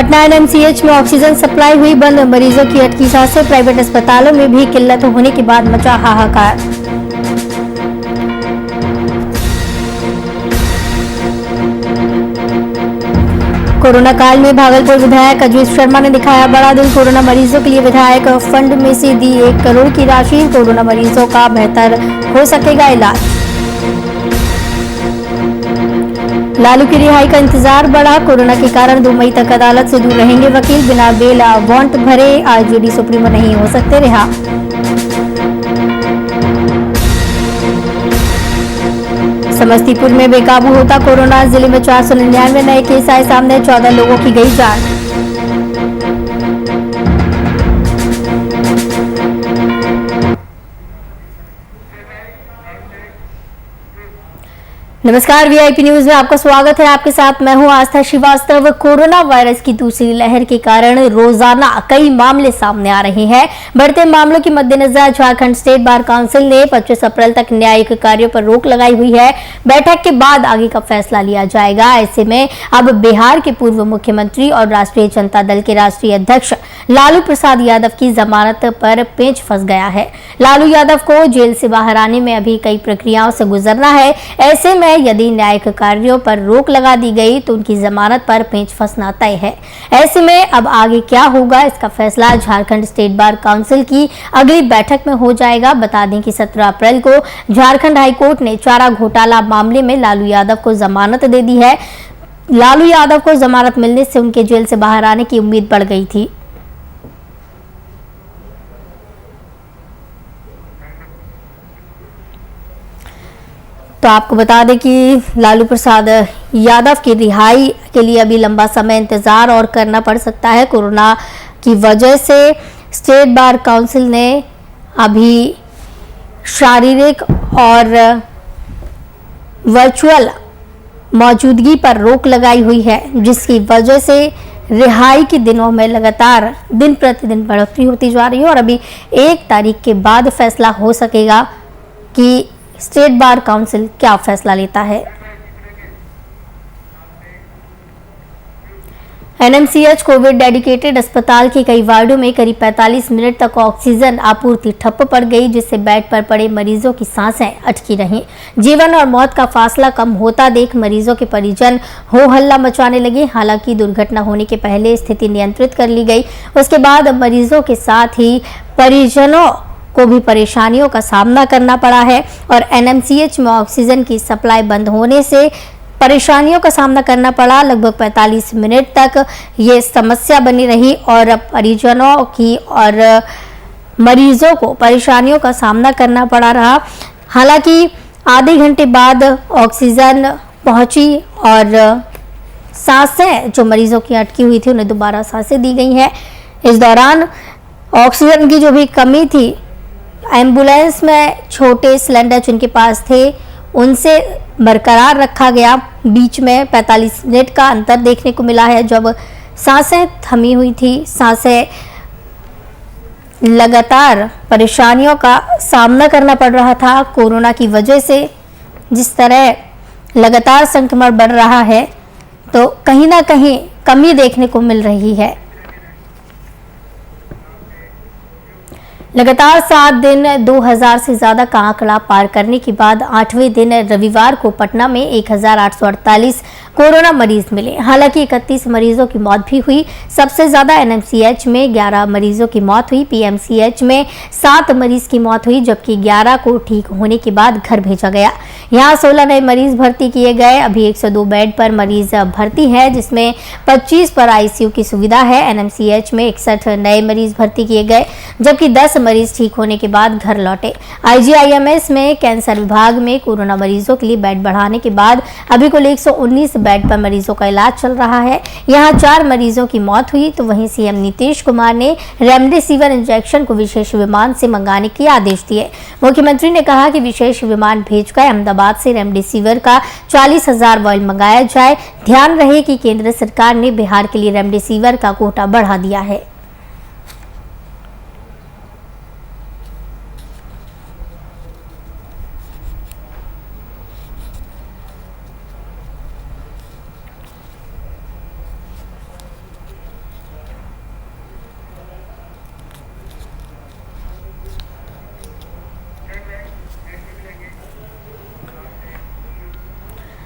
Patna NMCH में oxygen supply हुई बंद, मरीजों की अटकी सांसें, प्राइवेट अस्पतालों में भी किल्लत होने के बाद मचा हाहाकार। कोरोना काल में भागलपुर विधायक अजीत शर्मा ने दिखाया बड़ा दिल, कोरोना मरीजों के लिए विधायक फंड में से दी 1 करोड़ की राशि, कोरोना मरीजों का बेहतर हो सकेगा इलाज। लालू की रिहाई का इंतजार बढ़ा, कोरोना के कारण 2 मई तक अदालत से दूर रहेंगे वकील, बिना बेल वारंट भरे आरजेडी सुप्रीमो नहीं हो सकते रिहा। समस्तीपुर में बेकाबू होता कोरोना, जिले में 499 नए केस आए सामने, 14 लोगों की गई जान। नमस्कार, वीआईपी न्यूज में आपका स्वागत है। आपके साथ मैं हूं आस्था श्रीवास्तव। कोरोना वायरस की दूसरी लहर के कारण रोजाना कई मामले सामने आ रहे हैं। बढ़ते मामलों के मद्देनजर झारखंड स्टेट बार काउंसिल ने 25 अप्रैल तक न्यायिक कार्यों पर रोक लगाई हुई है। बैठक के बाद आगे का फैसला लिया जाएगा। ऐसे में अब बिहार के पूर्व मुख्यमंत्री और राष्ट्रीय जनता दल के राष्ट्रीय अध्यक्ष लालू प्रसाद यादव की जमानत पर पेंच फंस गया है। लालू यादव को जेल से बाहर आने में अभी कई प्रक्रियाओं से गुजरना है। ऐसे में यदि न्यायिक कार्यों पर रोक लगा दी गई तो उनकी जमानत पर पेंच फंसना तय है। ऐसे में अब आगे क्या होगा, इसका फैसला झारखंड स्टेट बार काउंसिल की अगली बैठक में हो जाएगा। बता दें कि 17 अप्रैल को झारखंड हाईकोर्ट ने चारा घोटाला मामले में लालू यादव को जमानत दे दी है। लालू यादव को जमानत मिलने से उनके जेल से बाहर आने की उम्मीद बढ़ गई थी। तो आपको बता दें कि लालू प्रसाद यादव की रिहाई के लिए अभी लंबा समय इंतजार और करना पड़ सकता है। कोरोना की वजह से स्टेट बार काउंसिल ने अभी शारीरिक और वर्चुअल मौजूदगी पर रोक लगाई हुई है, जिसकी वजह से रिहाई के दिनों में लगातार दिन प्रतिदिन बढ़ोतरी होती जा रही है और अभी 1 तारीख के बाद फैसला हो सकेगा कि स्टेट बार काउंसिल क्या फैसला लेता है। एनएमसीएच कोविड डेडिकेटेड अस्पताल के कई वार्डों में करीब 45 मिनट तक ऑक्सीजन आपूर्ति ठप पड़ गई, जिससे बेड पर पड़े मरीजों की सांसें अटकी रहीं। जीवन और मौत का फासला कम होता देख मरीजों के परिजन हो हल्ला मचाने लगे। हालांकि दुर्घटना होने के पहले स्थिति नियंत्रित कर ली गई। उसके बाद मरीजों के साथ ही परिजनों को भी परेशानियों का सामना करना पड़ा है और एनएमसीएच में ऑक्सीजन की सप्लाई बंद होने से परेशानियों का सामना करना पड़ा। लगभग 45 मिनट तक ये समस्या बनी रही और परिजनों की और मरीजों को परेशानियों का सामना करना पड़ा रहा। हालांकि आधे घंटे बाद ऑक्सीजन पहुंची और सांसें जो मरीजों की अटकी हुई थी उन्हें दोबारा सांसें दी गई हैं। इस दौरान ऑक्सीजन की जो भी कमी थी, एम्बुलेंस में छोटे सिलेंडर जिनके पास थे उनसे बरकरार रखा गया। बीच में 45 मिनट का अंतर देखने को मिला है जब सांसें थमी हुई थी। सांसें लगातार परेशानियों का सामना करना पड़ रहा था कोरोना की वजह से। जिस तरह लगातार संक्रमण बढ़ रहा है तो कहीं ना कहीं कमी देखने को मिल रही है। लगातार 7 दिन 2000 से ज्यादा का आंकड़ा पार करने के बाद 8वें दिन रविवार को पटना में 1848 कोरोना मरीज मिले। हालांकि 31 मरीजों की मौत भी हुई। सबसे ज्यादा एनएमसीएच में 11 मरीजों की मौत हुई। पीएमसीएच में 7 मरीज की मौत हुई, जबकि 11 को ठीक होने के बाद घर भेजा गया। यहाँ 16 नए मरीज भर्ती किए गए। अभी 102 बेड पर मरीज भर्ती है, जिसमें 25 पर आईसीयू की सुविधा है। एनएमसीएच में 61 नए मरीज भर्ती किए गए, जबकि 10 मरीज ठीक होने के बाद घर लौटे। आईजीआईएमएस में कैंसर विभाग में कोरोना मरीजों के लिए बेड बढ़ाने के बाद अभी कुल 119 बेड पर मरीजों का इलाज चल रहा है। यहाँ 4 मरीजों की मौत हुई। तो वहीं सीएम नीतीश कुमार ने रेमडेसिविर इंजेक्शन को विशेष विमान से मंगाने के आदेश दिए। मुख्यमंत्री ने कहा कि विशेष विमान भेजकर अहमदाबाद से रेमडेसिविर का 40,000 वॉयल मंगाया जाए। ध्यान रहे कि केंद्र सरकार ने बिहार के लिए रेमडेसिविर का कोटा बढ़ा दिया है।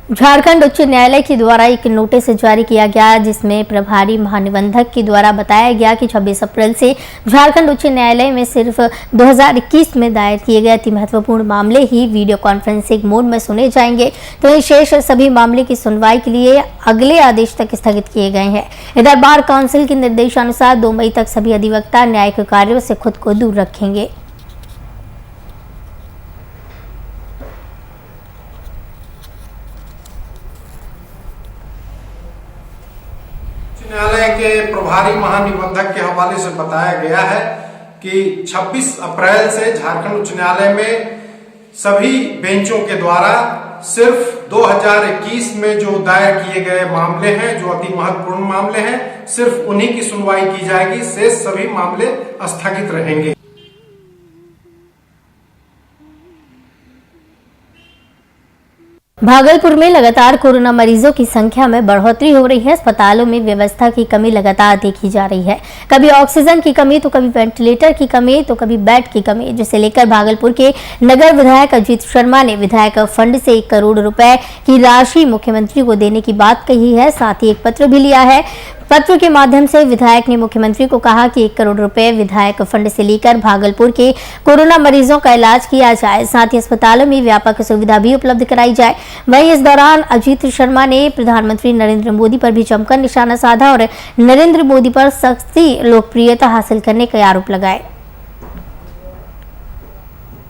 झारखंड उच्च न्यायालय के द्वारा एक नोटिस जारी किया गया जिसमें प्रभारी महानिबंधक के द्वारा बताया गया कि 26 अप्रैल से झारखंड उच्च न्यायालय में सिर्फ 2021 में दायर किए गए अति महत्वपूर्ण मामले ही वीडियो कॉन्फ्रेंसिंग मोड में सुने जाएंगे, तो शेष सभी मामले की सुनवाई के लिए अगले आदेश तक स्थगित किए गए हैं। इधर बार काउंसिल के निर्देशानुसार 2 मई तक सभी अधिवक्ता न्यायिक कार्यों से खुद को दूर रखेंगे। न्यायालय के प्रभारी महानिबंधक के हवाले से बताया गया है कि 26 अप्रैल से झारखंड उच्च न्यायालय में सभी बेंचों के द्वारा सिर्फ 2021 में जो दायर किए गए मामले हैं, जो अति महत्वपूर्ण मामले हैं, सिर्फ उन्हीं की सुनवाई की जाएगी। शेष सभी मामले स्थगित रहेंगे। भागलपुर में लगातार कोरोना मरीजों की संख्या में बढ़ोतरी हो रही है। अस्पतालों में व्यवस्था की कमी लगातार देखी जा रही है। कभी ऑक्सीजन की कमी, तो कभी वेंटिलेटर की कमी, तो कभी बेड की कमी, जिसे लेकर भागलपुर के नगर विधायक अजीत शर्मा ने विधायक फंड से 1 करोड़ रुपए की राशि मुख्यमंत्री को देने की बात कही है। साथ ही एक पत्र भी लिया है। पत्र के माध्यम से विधायक ने मुख्यमंत्री को कहा कि 1 करोड़ रुपए विधायक फंड से लेकर भागलपुर के कोरोना मरीजों का इलाज किया जाए, साथ ही अस्पतालों में व्यापक सुविधा भी उपलब्ध कराई जाए। वहीं इस दौरान अजीत शर्मा ने प्रधानमंत्री नरेंद्र मोदी पर भी जमकर निशाना साधा और नरेंद्र मोदी पर सख्ती लोकप्रियता हासिल करने के आरोप लगाए।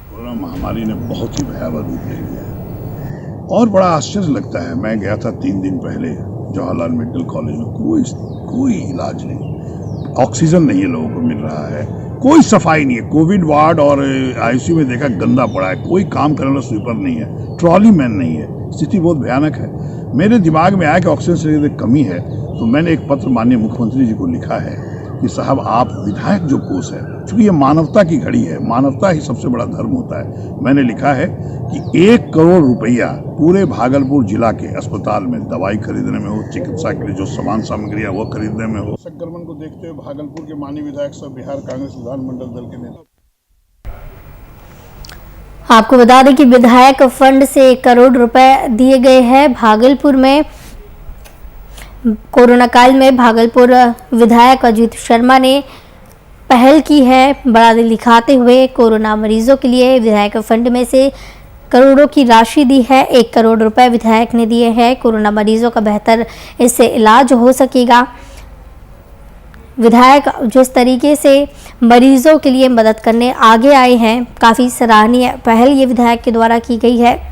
कोरोना महामारी ने बहुत ही भयावह रूप ले लिया है और बड़ा आश्चर्य लगता है। मैं गया था 3 दिन पहले जवाहरलाल मेडिकल कॉलेज में, कोई इलाज नहीं, ऑक्सीजन नहीं है, लोगों को मिल रहा है, कोई सफाई नहीं है। कोविड वार्ड और आईसीयू में देखा गंदा पड़ा है, कोई काम करने वाला स्वीपर नहीं है, ट्रॉली मैन नहीं है। स्थिति बहुत भयानक है। मेरे दिमाग में आया कि ऑक्सीजन सिलेंडर की कमी है, तो मैंने एक पत्र माननीय मुख्यमंत्री जी को लिखा है कि साहब आप विधायक जो कोष है, क्योंकि ये मानवता की घड़ी है, मानवता ही सबसे बड़ा धर्म होता है, मैंने लिखा है कि 1 करोड़ रुपया पूरे भागलपुर जिला के अस्पताल में दवाई खरीदने में हो, चिकित्सा के लिए जो सामान सामग्री है वो खरीदने में हो। संक्रमण को देखते हुए भागलपुर के माननीय विधायक सब बिहार कांग्रेस विधानमंडल दल के नेता। आपको बता दें कि विधायक फंड से 1 करोड़ रुपए दिए गए हैं। भागलपुर में कोरोना काल में भागलपुर विधायक अजीत शर्मा ने पहल की है। बड़ा दिल दिखाते हुए कोरोना मरीजों के लिए विधायक फंड में से करोड़ों की राशि दी है। 1 करोड़ रुपए विधायक ने दिए हैं। कोरोना मरीजों का बेहतर इससे इलाज हो सकेगा। विधायक जिस तरीके से मरीजों के लिए मदद करने आगे आए हैं, काफ़ी सराहनीय पहल ये विधायक के द्वारा की गई है।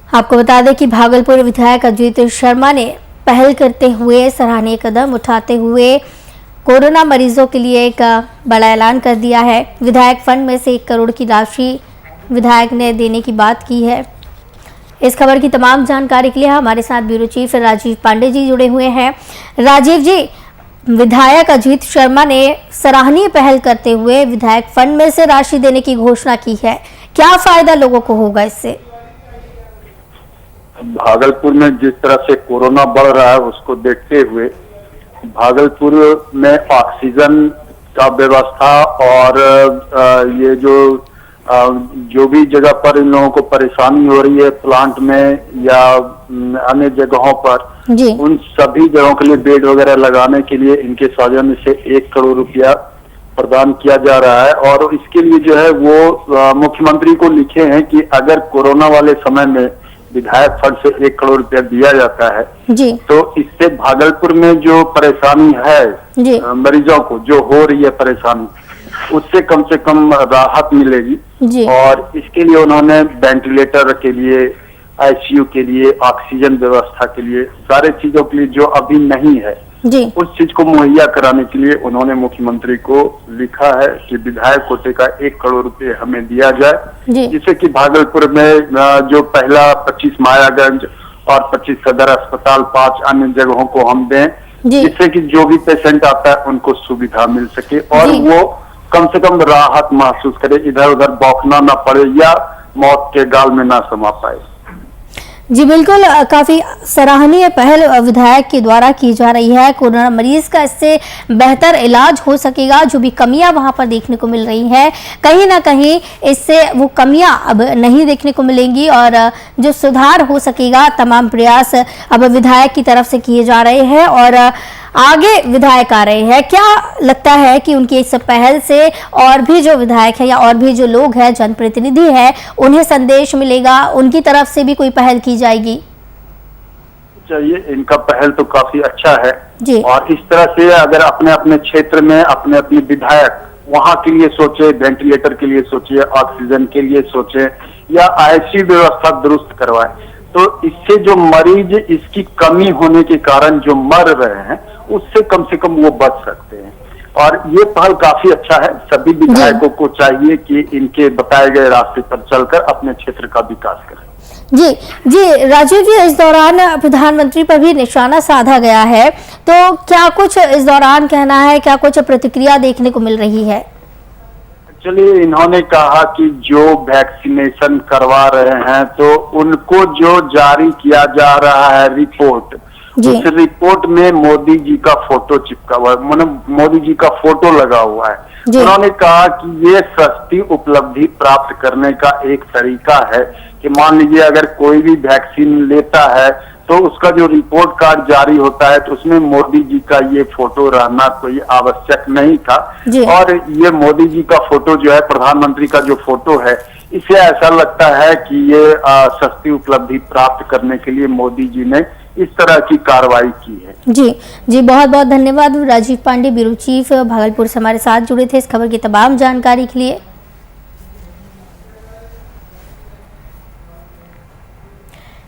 आपको बता दें कि भागलपुर विधायक अजीत शर्मा ने पहल करते हुए सराहनीय कदम उठाते हुए कोरोना मरीजों के लिए एक बड़ा ऐलान कर दिया है। विधायक फंड में से 1 करोड़ की राशि विधायक ने देने की बात की है। इस खबर की तमाम जानकारी के लिए हमारे साथ ब्यूरो चीफ राजीव पांडे जी जुड़े हुए हैं। राजीव जी, विधायक अजीत शर्मा ने सराहनीय पहल करते हुए विधायक फंड में से राशि देने की घोषणा की है, क्या फायदा लोगों को होगा इससे? भागलपुर में जिस तरह से कोरोना बढ़ रहा है उसको देखते हुए भागलपुर में ऑक्सीजन का व्यवस्था और ये जो भी जगह पर इन लोगों को परेशानी हो रही है प्लांट में या अन्य जगहों पर, उन सभी जगहों के लिए बेड वगैरह लगाने के लिए इनके सौजन्य से 1 करोड़ रुपया प्रदान किया जा रहा है। और इसके लिए जो है वो मुख्यमंत्री को लिखे हैं कि अगर कोरोना वाले समय में विधायक फंड से 1 करोड़ रुपया दिया जाता है जी, तो इससे भागलपुर में जो परेशानी है मरीजों को जो हो रही है परेशानी, उससे कम राहत मिलेगी जी। और इसके लिए उन्होंने वेंटिलेटर के लिए, आईसीयू के लिए, ऑक्सीजन व्यवस्था के लिए, सारे चीजों के लिए जो अभी नहीं है जी, उस चीज को मुहैया कराने के लिए उन्होंने मुख्यमंत्री को लिखा है कि विधायक कोटे का 1 करोड़ रुपए हमें दिया जाए, जिससे कि भागलपुर में जो पहला 25 मायागंज और 25 सदर अस्पताल, 5 अन्य जगहों को हम दें, जिससे कि जो भी पेशेंट आता है उनको सुविधा मिल सके और वो कम से कम राहत महसूस करे, इधर उधर बौखना ना पड़े या मौत के गाल में ना समा पाए। जी बिल्कुल, काफी सराहनीय पहल विधायक के द्वारा की जा रही है। कोरोना मरीज का इससे बेहतर इलाज हो सकेगा। जो भी कमियां वहां पर देखने को मिल रही है, कहीं ना कहीं इससे वो कमियां अब नहीं देखने को मिलेंगी और जो सुधार हो सकेगा, तमाम प्रयास अब विधायक की तरफ से किए जा रहे हैं और आगे विधायक आ रहे हैं। क्या लगता है कि उनकी इस पहल से और भी जो विधायक है या और भी जो लोग हैं, जनप्रतिनिधि है, उन्हें संदेश मिलेगा, उनकी तरफ से भी कोई पहल की जाएगी? चाहिए, इनका पहल तो काफी अच्छा है जी। और इस तरह से अगर अपने अपने क्षेत्र में अपने अपने विधायक वहां के लिए सोचे, वेंटिलेटर के लिए सोचे, ऑक्सीजन के लिए सोचे या ऐसी व्यवस्था दुरुस्त करवाए, तो इससे जो मरीज इसकी कमी होने के कारण जो मर रहे हैं उससे कम से कम वो बच सकते हैं। और ये पहल काफी अच्छा है। सभी विधायकों को चाहिए कि इनके बताए गए रास्ते पर चलकर अपने क्षेत्र का विकास करें। जी जी राजीव जी, इस दौरान प्रधानमंत्री पर भी निशाना साधा गया है, तो क्या कुछ इस दौरान कहना है, क्या कुछ प्रतिक्रिया देखने को मिल रही है? चलिए, इन्होंने कहा कि जो वैक्सीनेशन करवा रहे हैं तो उनको जो जारी किया जा रहा है रिपोर्ट, उस रिपोर्ट में मोदी जी का फोटो चिपका हुआ है, मतलब मोदी जी का फोटो लगा हुआ है। उन्होंने कहा कि ये सस्ती उपलब्धि प्राप्त करने का एक तरीका है कि मान लीजिए अगर कोई भी वैक्सीन लेता है तो उसका जो रिपोर्ट कार्ड जारी होता है तो उसमें मोदी जी का ये फोटो रहना कोई आवश्यक नहीं था। और ये मोदी जी का फोटो जो है, प्रधानमंत्री का जो फोटो है, इसे ऐसा लगता है कि ये सस्ती उपलब्धि प्राप्त करने के लिए मोदी जी ने इस तरह की कार्रवाई की है। जी जी, बहुत बहुत धन्यवाद राजीव पांडे, ब्यूरो चीफ भागलपुर से हमारे साथ जुड़े थे इस खबर की तमाम जानकारी के लिए।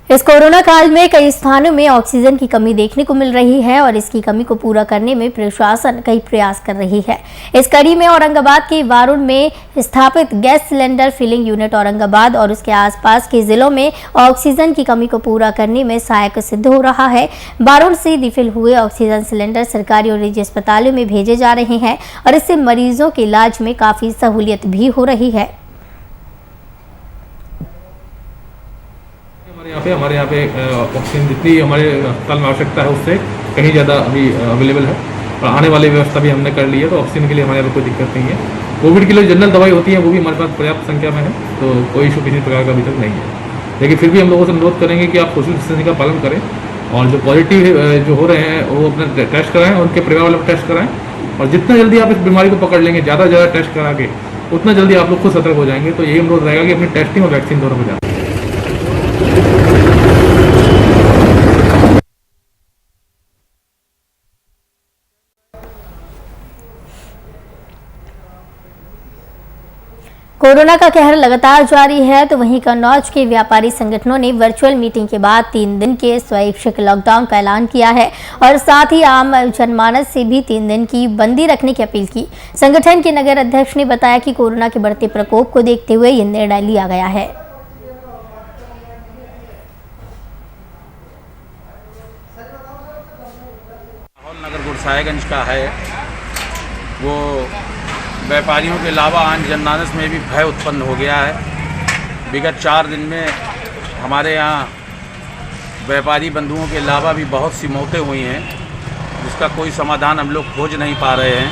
इस कोरोना काल में कई स्थानों में ऑक्सीजन की कमी देखने को मिल रही है और इसकी कमी को पूरा करने में प्रशासन कई प्रयास कर रही है। इस कड़ी में औरंगाबाद के वारुण में स्थापित gas cylinder filling unit Aurangabad और उसके आसपास के जिलों में ऑक्सीजन की कमी को पूरा करने में सहायक सिद्ध हो रहा है। वारुण से रिफिल हुए ऑक्सीजन सिलेंडर सरकारी और निजी अस्पतालों में भेजे जा रहे हैं और इससे मरीजों के इलाज में काफी सहूलियत भी हो रही है। हमारे यहाँ पे ऑक्सीजन जितनी हमारे अस्पताल में आवश्यकता है उससे कहीं ज़्यादा अभी अवेलेबल है और आने वाली व्यवस्था भी हमने कर ली है, तो ऑक्सीजन के लिए हमारे यहाँ पे कोई दिक्कत नहीं है। कोविड के लिए जनरल दवाई होती है, वो भी हमारे पास पर्याप्त संख्या में है, तो कोई इशू किसी प्रकार का अभी तक नहीं है। लेकिन फिर भी हम लोगों से अनुरोध करेंगे कि आप सोशल डिस्टेंसिंग का पालन करें और जो पॉजिटिव जो हो रहे हैं वो अपना टेस्ट कराएँ, उनके परिवार वालों को टेस्ट कराएँ और जितना जल्दी आप इस बीमारी को पकड़ लेंगे, ज़्यादा से ज़्यादा टेस्ट करा के उतना जल्दी आप लोग खुद सतर्क हो जाएंगे। तो यही अनुरोध रहेगा कि अपनी टेस्टिंग और वैक्सीन दोनों को जाए। कोरोना का कहर लगातार जारी है, तो वहीं कन्नौज के व्यापारी संगठनों ने वर्चुअल मीटिंग के बाद 3 दिन के स्वैच्छिक लॉकडाउन का ऐलान किया है और साथ ही आम जनमानस से भी 3 दिन की बंदी रखने की अपील की। संगठन के नगर अध्यक्ष ने बताया कि कोरोना के बढ़ते प्रकोप को देखते हुए यह निर्णय लिया गया है। नगर गुरसाईगंज का है, वो व्यापारियों के अलावा आम जनमानस में भी भय उत्पन्न हो गया है। विगत 4 दिन में हमारे यहाँ व्यापारी बंधुओं के अलावा भी बहुत सी मौतें हुई हैं, जिसका कोई समाधान हम लोग खोज नहीं पा रहे हैं।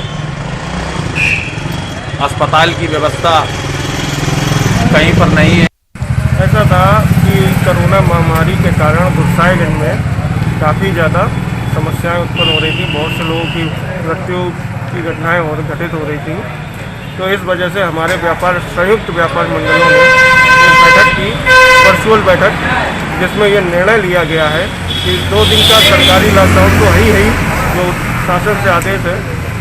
अस्पताल की व्यवस्था कहीं पर नहीं है। ऐसा था कि कोरोना महामारी के कारण गुरसाईगंज में काफ़ी ज़्यादा समस्याएं उत्पन्न हो रही थी, बहुत से लोगों की मृत्यु की घटनाएं घटित हो रही थी। तो इस वजह से हमारे संयुक्त व्यापार मंडलों ने एक बैठक की, वर्चुअल बैठक, जिसमें यह निर्णय लिया गया है कि 2 दिन का सरकारी लॉकडाउन तो है ही जो शासन से आदेश है,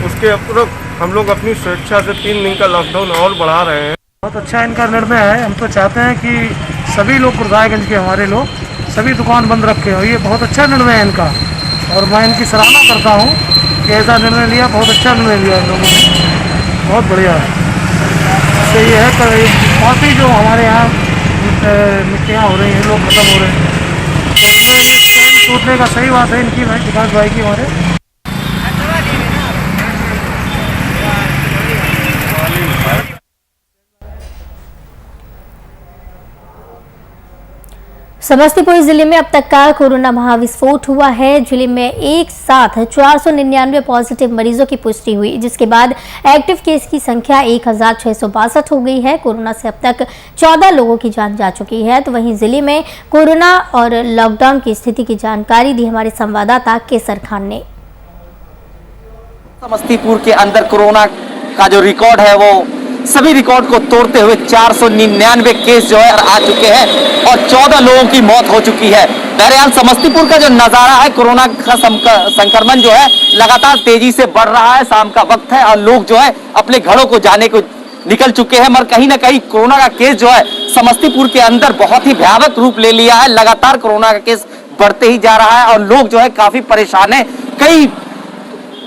उसके उपरोक्त हम लोग अपनी स्वेच्छा से 3 दिन का लॉकडाउन और बढ़ा रहे हैं। बहुत अच्छा इनका निर्णय है। हम तो चाहते हैं कि सभी लोग गुरसाईगंज के हमारे लोग सभी दुकान बंद रखे हो। ये बहुत अच्छा निर्णय है इनका और मैं इनकी सराहना करता हूँ कि ऐसा निर्णय लिया। बहुत अच्छा निर्णय लिया इन लोगों ने, बहुत बढ़िया है। इससे ये है कि काफ़ी जो हमारे यहाँ मृत्युआँ हो रही हैं, लोग खत्म हो रहे हैं, तो इसमें ये चैन टूटने का सही बात है इनकी, भाई विकास भाई की हमारे। समस्तीपुर जिले में अब तक का कोरोना महाविस्फोट हुआ है। जिले में एक साथ 499 पॉजिटिव मरीजों की पुष्टि हुई, जिसके बाद एक्टिव केस की संख्या 1662 हो गई है। कोरोना से अब तक 14 लोगों की जान जा चुकी है। तो वहीं जिले में कोरोना और लॉकडाउन की स्थिति की जानकारी दी हमारे संवाददाता केसर खान ने। समस्तीपुर के अंदर कोरोना का जो रिकॉर्ड है वो सभी रिकॉर्ड को तोड़ते हुए 499 केस जो है आ चुके हैं और 14 लोगों की मौत हो चुकी है। बहरहाल समस्तीपुर का जो नजारा है, कोरोना का संक्रमण जो है लगातार तेजी से बढ़ रहा है। शाम का वक्त है और लोग जो है अपने घरों को जाने को निकल चुके हैं, मगर कहीं ना कहीं कोरोना का केस जो है समस्तीपुर के अंदर बहुत ही भयावह रूप ले लिया है। लगातार कोरोना का केस बढ़ते ही जा रहा है और लोग जो है काफी परेशान है। कई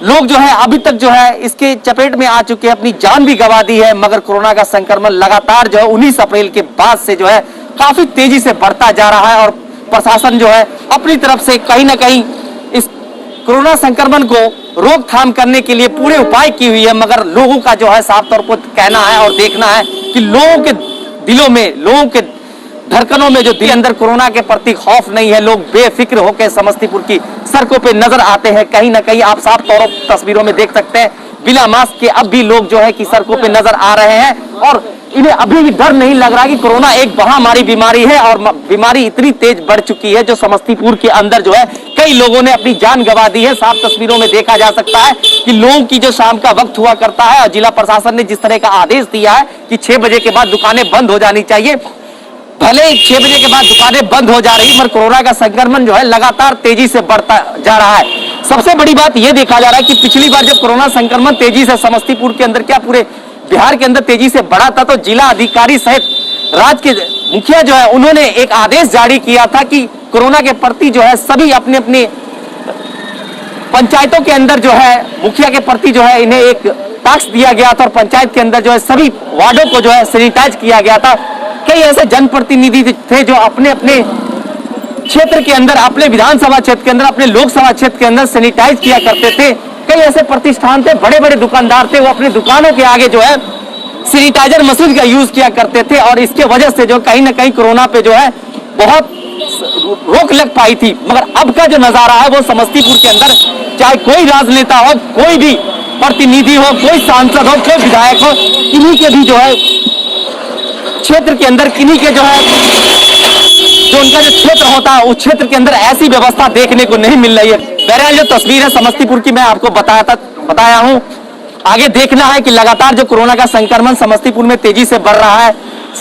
लोग जो है अभी तक जो है इसके चपेट में आ चुके हैं, अपनी जान भी गंवा दी है। मगर कोरोना का संक्रमण लगातार जो है 19 अप्रैल के बाद से जो है काफी तेजी से बढ़ता जा रहा है और प्रशासन जो है अपनी तरफ से कहीं ना कहीं इस कोरोना संक्रमण को रोकथाम करने के लिए पूरे उपाय की हुई है। मगर लोगों का जो है साफ तौर पर कहना है और देखना है कि लोगों के दिलों में, लोगों के धड़कनों में जो दिल अंदर कोरोना के प्रति खौफ नहीं है। लोग बेफिक्र होकर समस्तीपुर की सड़कों पे नजर आते हैं। कहीं ना कहीं आप साफ तौर पर तस्वीरों में देख सकते हैं, बिना मास्क के अब भी लोग जो है कि सड़कों पे नजर आ रहे हैं और इन्हें अभी भी डर नहीं लग रहा कि कोरोना एक महामारी बीमारी है और बीमारी इतनी तेज बढ़ चुकी है जो समस्तीपुर के अंदर जो है कई लोगों ने अपनी जान गंवा दी है। साफ तस्वीरों में देखा जा सकता है कि लोगों की जो शाम का वक्त हुआ करता है और जिला प्रशासन ने जिस तरह का आदेश दिया है कि 6 बजे के बाद दुकानें बंद हो जानी चाहिए। भले 6 बजे के बाद दुकानें बंद हो जा रही, मगर कोरोना का संक्रमण जो है लगातार तेजी से बढ़ता जा रहा है। सबसे बड़ी बात यह देखा जा रहा है कि पिछली बार जब कोरोना संक्रमण तेजी से समस्तीपुर के अंदर, क्या पूरे बिहार के अंदर तेजी से बढ़ा था, तो जिला अधिकारी सहित राज्य के मुखिया जो है उन्होंने एक आदेश जारी किया था कि कोरोना के प्रति जो है सभी अपने अपने पंचायतों के अंदर जो है मुखिया के प्रति जो है इन्हें एक टास्क दिया गया था और पंचायत के अंदर जो है सभी वार्डों को जो है सैनिटाइज किया गया था। कई ऐसे जनप्रतिनिधि थे जो अपने अपने क्षेत्र के अंदर, अपने विधानसभा क्षेत्र के अंदर, अपने लोकसभा क्षेत्र के अंदर सैनिटाइज किया करते थे। कई ऐसे प्रतिष्ठान थे, बड़े बड़े दुकानदार थे, वो अपनी दुकानों के आगे जो है सैनिटाइजर मशीन का यूज किया करते थे और इसके वजह से जो कहीं ना कहीं कोरोना पे जो है बहुत रोक लग पाई थी। मगर अब का जो नजारा है वो समस्तीपुर के अंदर, चाहे कोई राजनेता हो, कोई भी प्रतिनिधि हो, कोई सांसद हो, कोई विधायक हो, किन्हीं के भी जो है क्षेत्र के अंदर, किन्हीं के जो है जो उनका जो क्षेत्र होता है उस क्षेत्र के अंदर ऐसी व्यवस्था देखने को नहीं मिल रही है। बहरहाल जो तस्वीर है समस्तीपुर की मैं आपको बताया हूं। आगे देखना है कि लगातार जो कोरोना का संक्रमण समस्तीपुर में तेजी से बढ़ रहा है,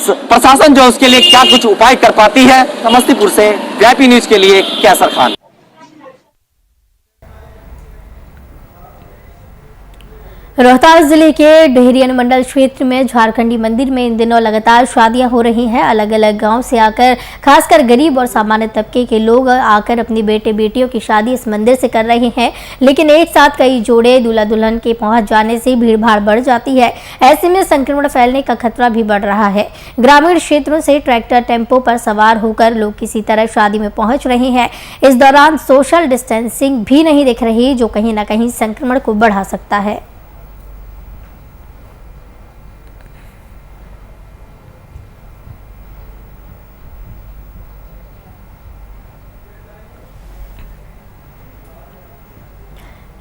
प्रशासन जो उसके लिए क्या कुछ उपाय कर पाती है। समस्तीपुर से वीआईपी न्यूज के लिए कैसर खान। रोहतास जिले के डेहरी अनुमंडल क्षेत्र में झारखंडी मंदिर में इन दिनों लगातार शादियां हो रही हैं। अलग अलग गांव से आकर खासकर गरीब और सामान्य तबके के लोग आकर अपनी बेटे बेटियों की शादी इस मंदिर से कर रहे हैं। लेकिन एक साथ कई जोड़े दूल्हा दुल्हन के पहुंच जाने से भीड़भाड़ बढ़ जाती है। ऐसे में संक्रमण फैलने का खतरा भी बढ़ रहा है। ग्रामीण क्षेत्रों से ट्रैक्टर टेम्पो पर सवार होकर लोग किसी तरह शादी में पहुंच रहे हैं। इस दौरान सोशल डिस्टेंसिंग भी नहीं दिख रही, जो कहीं ना कहीं संक्रमण को बढ़ा सकता है।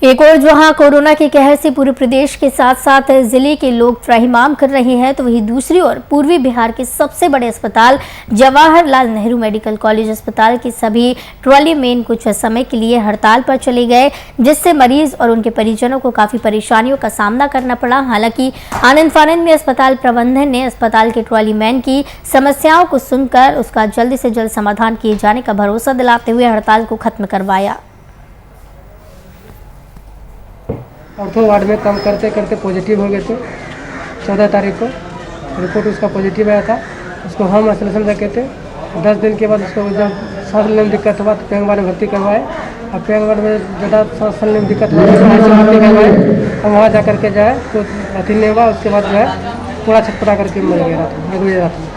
एक और जहां कोरोना के कहर से पूरे प्रदेश के साथ साथ जिले के लोग त्राहिमाम कर रहे हैं, तो वहीं दूसरी ओर पूर्वी बिहार के सबसे बड़े अस्पताल जवाहरलाल नेहरू मेडिकल कॉलेज अस्पताल के सभी ट्रॉली मैन कुछ समय के लिए हड़ताल पर चले गए, जिससे मरीज और उनके परिजनों को काफी परेशानियों का सामना करना पड़ा। हालांकि आनंद फानंद में अस्पताल प्रबंधन ने अस्पताल के ट्रॉली मैन की समस्याओं को सुनकर उसका जल्द से जल्द समाधान किए जाने का भरोसा दिलाते हुए हड़ताल को खत्म करवाया। ऑर्थो वार्ड में काम करते करते पॉजिटिव हो गए थे। 14 तारीख को रिपोर्ट उसका पॉजिटिव आया था। उसको होम आइसोलेशन रखे थे। 10 दिन के बाद उसको जब सांस लेने में दिक्कत हुआ तो पेंगवाड़ में भर्ती करवाए। अब पेंगवाड़ में ज़्यादा सांस लेने में दिक्कत हुआ तो भर्ती करवाए। और वहाँ जा करके जो है तो अथी नहीं हुआ। उसके बाद जो है पूरा छटपटा करके मर गया रात में।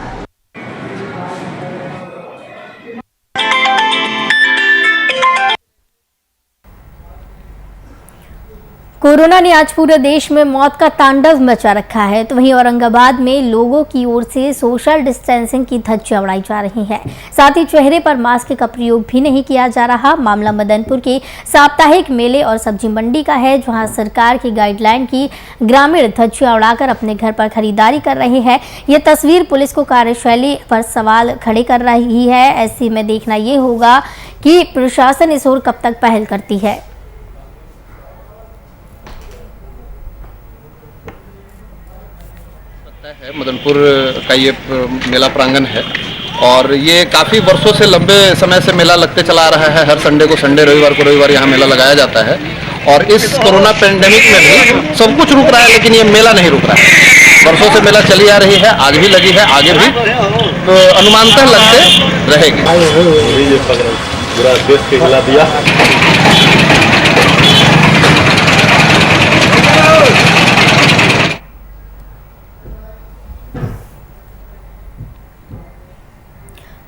कोरोना ने आज पूरे देश में मौत का तांडव मचा रखा है, तो वहीं औरंगाबाद में लोगों की ओर से सोशल डिस्टेंसिंग की धज्जियां उड़ाई जा रही हैं। साथ ही चेहरे पर मास्क का प्रयोग भी नहीं किया जा रहा। मामला मदनपुर के साप्ताहिक मेले और सब्जी मंडी का है, जहां सरकार की गाइडलाइन की ग्रामीण धज्जियां उड़ाकर अपने घर पर खरीदारी कर रहे हैं। ये तस्वीर पुलिस को कार्यशैली पर सवाल खड़े कर रही है। ऐसे में देखना ये होगा कि प्रशासन इस ओर कब तक पहल करती है। मदनपुर का ये मेला प्रांगण है और ये काफ़ी वर्षों से लंबे समय से मेला लगते चला आ रहा है। हर संडे को संडे, रविवार को रविवार यहाँ मेला लगाया जाता है और इस कोरोना पेंडेमिक में भी सब कुछ रुक रहा है, लेकिन ये मेला नहीं रुक रहा है। वर्षों से मेला चली आ रही है, आज भी लगी है, आगे भी तो अनुमानतः लगते रहेगी। पूरा देश के हिला दिया।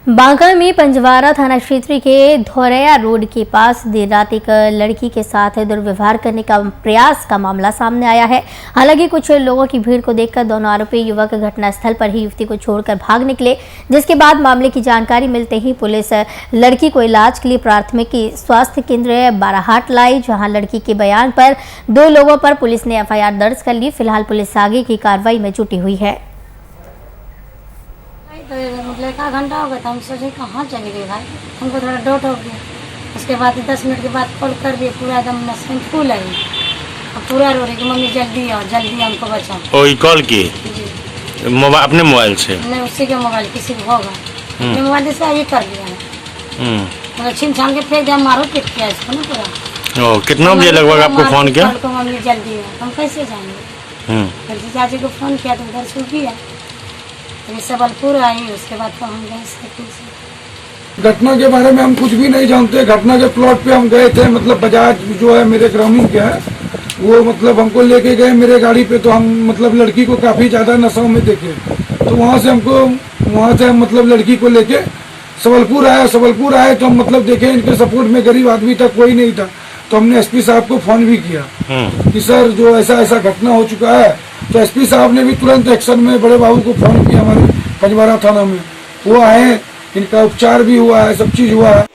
बांका में पंजवारा थाना क्षेत्र के धौरैया रोड के पास देर रात एक लड़की के साथ दुर्व्यवहार करने का प्रयास का मामला सामने आया है। हालांकि कुछ लोगों की भीड़ को देखकर दोनों आरोपी युवक घटनास्थल पर ही युवती को छोड़कर भाग निकले, जिसके बाद मामले की जानकारी मिलते ही पुलिस लड़की को इलाज के लिए प्राथमिक स्वास्थ्य केंद्र बाराहाट लाई, जहाँ लड़की के बयान पर 2 लोगों पर पुलिस ने FIR दर्ज कर ली। फिलहाल पुलिस आगे की कार्रवाई में जुटी हुई है। तो मतलब 1 घंटा हो गया था, हम सोचे कहाँ चले गए भाई, हमको थोड़ा डाउट हो गया। उसके बाद 10 मिनट के बाद कॉल कर दिए, पूरा एकदम नसबंद फूल है और पूरा रो रही कि मम्मी जल्दी आओ, जल्दी हमको बचाओ। वही कॉल की मोबाइल, अपने मोबाइल से नहीं, उसी के मोबाइल किसी को होगा, अपने मोबाइल से ये कर दिया है, मतलब छीन छान के फेंक दिया, मारो पीट किया इसको ना पूरा। कितना बजे लगभग आपको फोन किया? मम्मी जल्दी आओ, हम कैसे जाएंगे? फिर चाची को फोन किया तो उधर से किया, सबलपुर आई, उसके बाद तो हम गए। घटना के बारे में हम कुछ भी नहीं जानते। घटना के प्लॉट पे हम गए थे, मतलब बजाज जो है मेरे ग्रामीण के है, वो मतलब हमको लेके गए मेरे गाड़ी पे, तो हम मतलब लड़की को काफी ज्यादा नशों में देखे, तो वहाँ से हम मतलब लड़की को लेके सबलपुर आए तो हम मतलब देखे इनके सपोर्ट में गरीब आदमी था, कोई नहीं था, तो हमने SP साहब को फोन भी किया कि सर जो ऐसा घटना हो चुका है, तो SP साहब ने भी तुरंत एक्शन में बड़े बाबू को फोन किया हमारे पंजवारा थाना में, वो आए, इनका उपचार भी हुआ है, सब चीज हुआ है।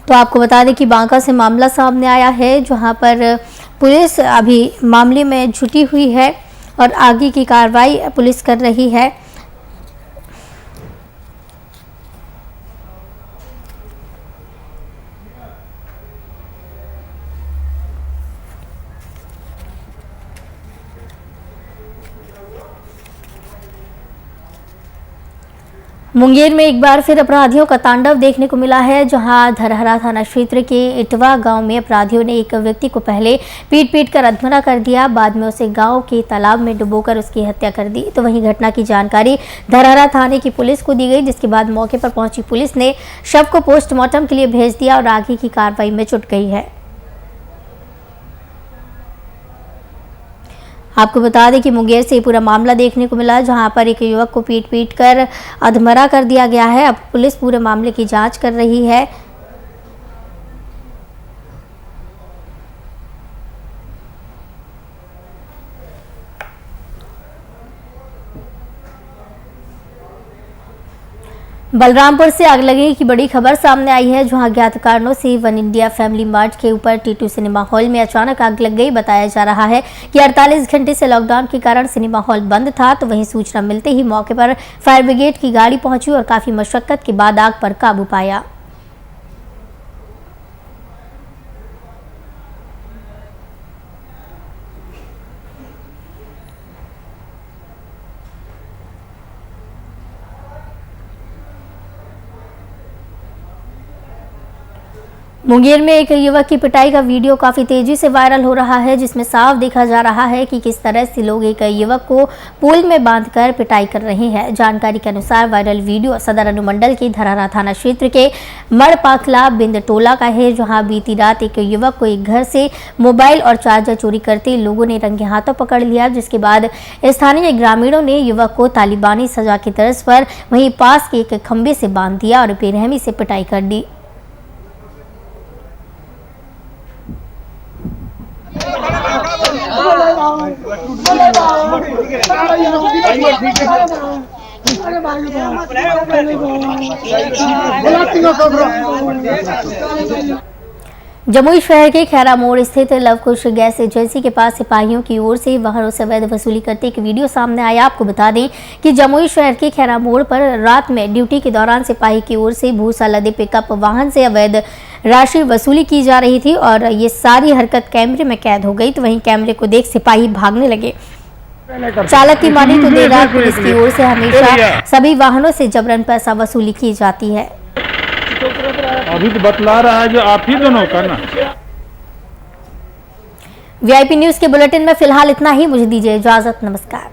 तो आपको बता दें कि बांका से मामला सामने आया है, जहां पर पुलिस अभी मामले में जुटी हुई है और आगे की कार्रवाई पुलिस कर रही है। मुंगेर में एक बार फिर अपराधियों का तांडव देखने को मिला है, जहां धरहरा थाना क्षेत्र के इटवा गांव में अपराधियों ने एक व्यक्ति को पहले पीट कर अधमरा कर दिया, बाद में उसे गांव के तालाब में डुबोकर उसकी हत्या कर दी। तो वहीं घटना की जानकारी धरहरा थाने की पुलिस को दी गई, जिसके बाद मौके पर पहुंची पुलिस ने शव को पोस्टमार्टम के लिए भेज दिया और आगे की कार्रवाई में जुट गई है। आपको बता दें कि मुंगेर से पूरा मामला देखने को मिला, जहां पर एक युवक को पीट कर अधमरा कर दिया गया है। अब पुलिस पूरे मामले की जांच कर रही है। बलरामपुर से आगलगी की बड़ी खबर सामने आई है, जहां अज्ञात कारणों से वन इंडिया फैमिली मार्ट के ऊपर T2 सिनेमा हॉल में अचानक आग लग गई। बताया जा रहा है कि 48 घंटे से लॉकडाउन के कारण सिनेमा हॉल बंद था। तो वहीं सूचना मिलते ही मौके पर फायर ब्रिगेड की गाड़ी पहुंची और काफी मशक्कत के बाद आग पर काबू पाया। मुंगेर में एक युवक की पिटाई का वीडियो काफी तेजी से वायरल हो रहा है, जिसमें साफ देखा जा रहा है कि किस तरह से लोग एक युवक को पुल में बांधकर पिटाई कर रहे हैं। जानकारी के अनुसार वायरल वीडियो सदर अनुमंडल के धरहरा थाना क्षेत्र के मड़पाखला बिंद टोला का है, जहां बीती रात एक युवक को एक घर से मोबाइल और चार्जर चोरी करते लोगों ने रंगे हाथों पकड़ लिया, जिसके बाद स्थानीय ग्रामीणों ने युवक को तालिबानी सजा की तर्ज पर वहीं पास के एक खंभे से बांध दिया और बेरहमी से पिटाई कर दी। जमुई शहर के खैरा मोड़ स्थित लवकुश गैस एजेंसी के पास सिपाहियों की ओर से वाहनों से अवैध वसूली करते एक वीडियो सामने आया। आपको बता दें कि जमुई शहर के खैरा मोड़ पर रात में ड्यूटी के दौरान सिपाही की ओर से भूसा लदे पिकअप वाहन से अवैध राशि वसूली की जा रही थी और ये सारी हरकत कैमरे में कैद हो गई। तो वहीं कैमरे को देख सिपाही भागने लगे। चालक की माने तो देर रात पुलिस की ओर से हमेशा सभी वाहनों से जबरन पैसा वसूली की जाती है। अभी तो बतला रहा है जो आप ही दोनों का ना। वीआईपी न्यूज के बुलेटिन में फिलहाल इतना ही। मुझे दीजिए इजाजत। नमस्कार।